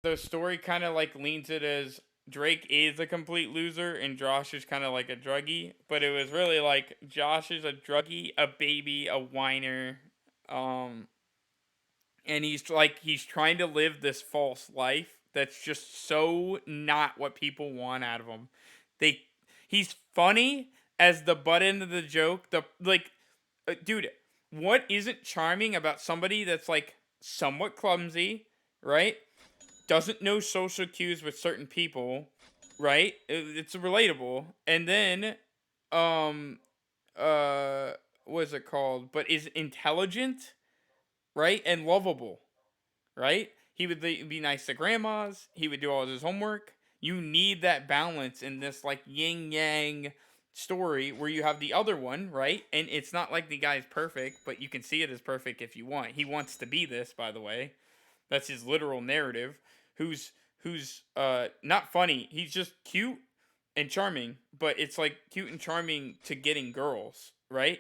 the story kind of like leans it as Drake is a complete loser and Josh is kind of like a druggie, but it was really like Josh is a druggie, a baby, a whiner, um, and he's trying to live this false life that's just so not what people want out of him. They he's funny as the butt end of the joke. Dude, what isn't charming about somebody that's like somewhat clumsy, right? Doesn't know social cues with certain people, right? It's relatable, and then, um, uh, what is it called? But is intelligent, right, and lovable, right? He would be nice to grandmas. He would do all his homework. You need that balance in this like yin yang story where you have the other one, right? And it's not like the guy's perfect, but you can see it as perfect if you want. He wants to be this, by the way. That's his literal narrative. Who's not funny. He's just cute and charming, but it's like cute and charming to getting girls, right?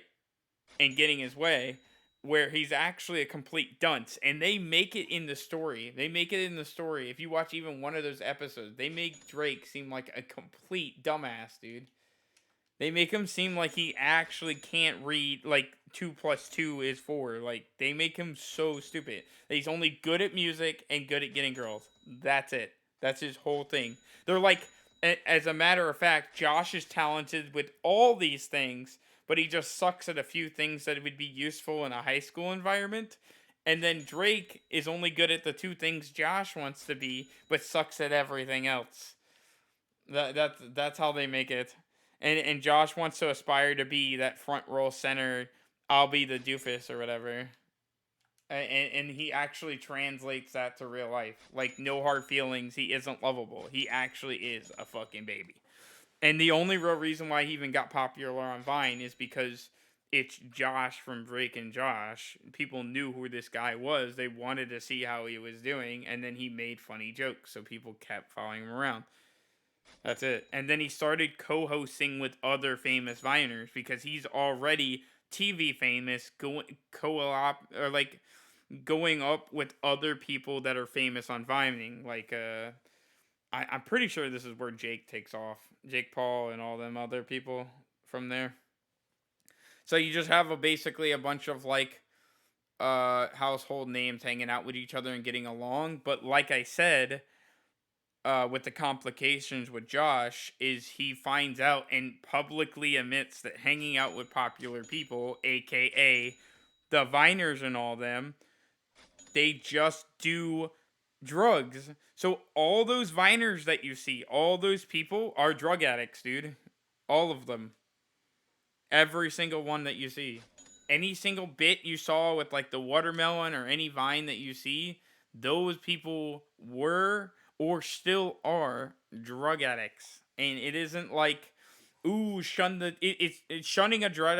And getting his way, where he's actually a complete dunce. And they make it in the story. They make it in the story. If you watch even one of those episodes, they make Drake seem like a complete dumbass, dude. They make him seem like he actually can't read, like, 2 plus 2 is 4. Like, they make him so stupid. That he's only good at music and good at getting girls. That's it. That's his whole thing. They're like, as a matter of fact, Josh is talented with all these things, but he just sucks at a few things that would be useful in a high school environment. And then Drake is only good at the two things Josh wants to be, but sucks at everything else. That's how they make it. And Josh wants to aspire to be that front row center. I'll be the doofus or whatever. And he actually translates that to real life. Like no hard feelings. He isn't lovable. He actually is a fucking baby. And the only real reason why he even got popular on Vine is because it's Josh from Drake and Josh. People knew who this guy was. They wanted to see how he was doing, and then he made funny jokes, so people kept following him around. That's it. And then he started co-hosting with other famous Viners because he's already TV famous, going co-op or like going up with other people that are famous on Vining. Like I'm pretty sure this is where Jake takes off. Jake Paul and all them other people from there. So you just have basically a bunch of like household names hanging out with each other and getting along. But like I said, with the complications with Josh is he finds out and publicly admits that hanging out with popular people, aka the Viners and all them, they just do drugs. So all those Viners that you see, all those people are drug addicts, dude. All of them. Every single one that you see. Any single bit you saw with like the watermelon or any vine that you see, those people were or still are drug addicts. And it isn't like, ooh, shun the. It's shunning a drug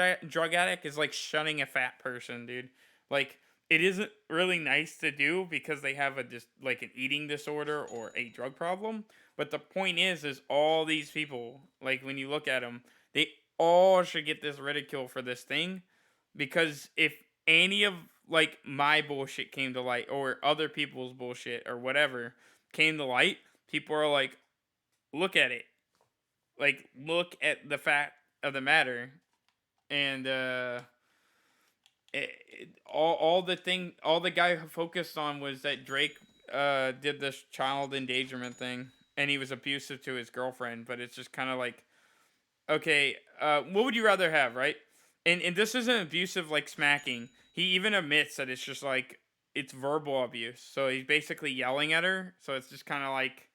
addict is like shunning a fat person, dude. Like, it isn't really nice to do because they have like an eating disorder or a drug problem. But the point is all these people, like when you look at them, they all should get this ridicule for this thing because if any of like my bullshit came to light or other people's bullshit or whatever came to light, people are like, look at it, like look at the fact of the matter, and all the guy focused on was that Drake did this child endangerment thing and he was abusive to his girlfriend, but it's just kind of like, okay, what would you rather have, right? And this isn't abusive like smacking. He even admits that it's just like it's verbal abuse. So he's basically yelling at her. So it's just kind of like,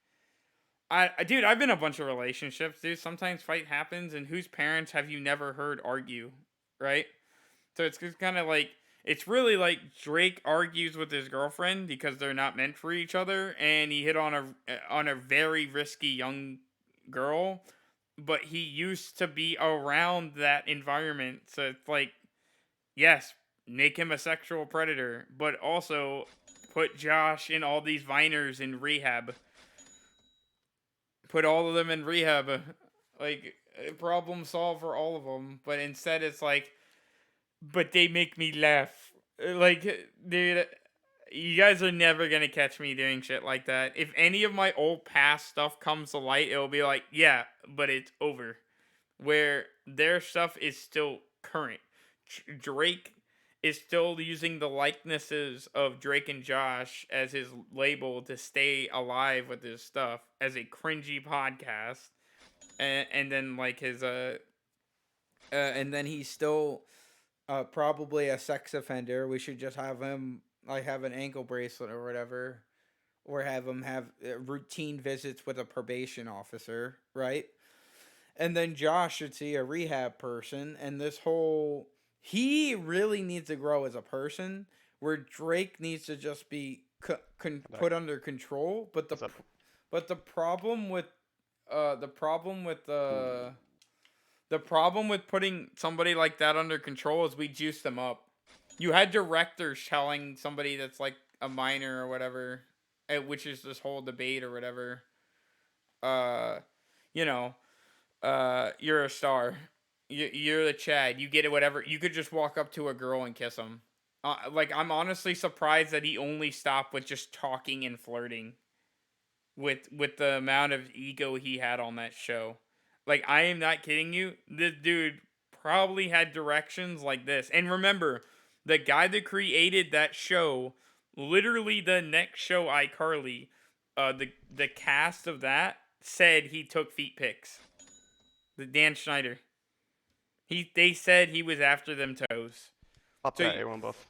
dude, I've been in a bunch of relationships, dude. Sometimes fight happens, and whose parents have you never heard argue, right? So it's just kind of like it's really like Drake argues with his girlfriend because they're not meant for each other, and he hit on a very risky young girl, but he used to be around that environment. So it's like, yes, make him a sexual predator, but also put Josh and all these Viners in rehab. Put all of them in rehab. Like, problem solved for all of them. But instead, it's like, but they make me laugh. Like, dude, You guys are never gonna catch me doing shit like that. If any of my old past stuff comes to light, it'll be like, yeah, but it's over. Where their stuff is still current. Drake is still using the likenesses of Drake and Josh as his label to stay alive with his stuff as a cringy podcast, and then like his and then he's still probably a sex offender. We should just have him like have an ankle bracelet or whatever, or have him have routine visits with a probation officer, right? And then Josh should see a rehab person, and this whole he really needs to grow as a person. Where Drake needs to just be Like, put under control, what's up? but the problem with the problem with putting somebody like that under control is we juice them up. You had directors telling somebody that's like a minor or whatever, which is this whole debate or whatever. Uh, you know, you're a star. You're the Chad. You get it. Whatever. You could just walk up to a girl and kiss them. Like I'm honestly surprised that he only stopped with just talking and flirting. With the amount of ego he had on that show. Like I am not kidding you. This dude probably had directions like this. And remember, the guy that created that show, literally the next show iCarly, the cast of that said he took feet pics. The Dan Schneider. They said he was after them toes. Pop So that A1 buff.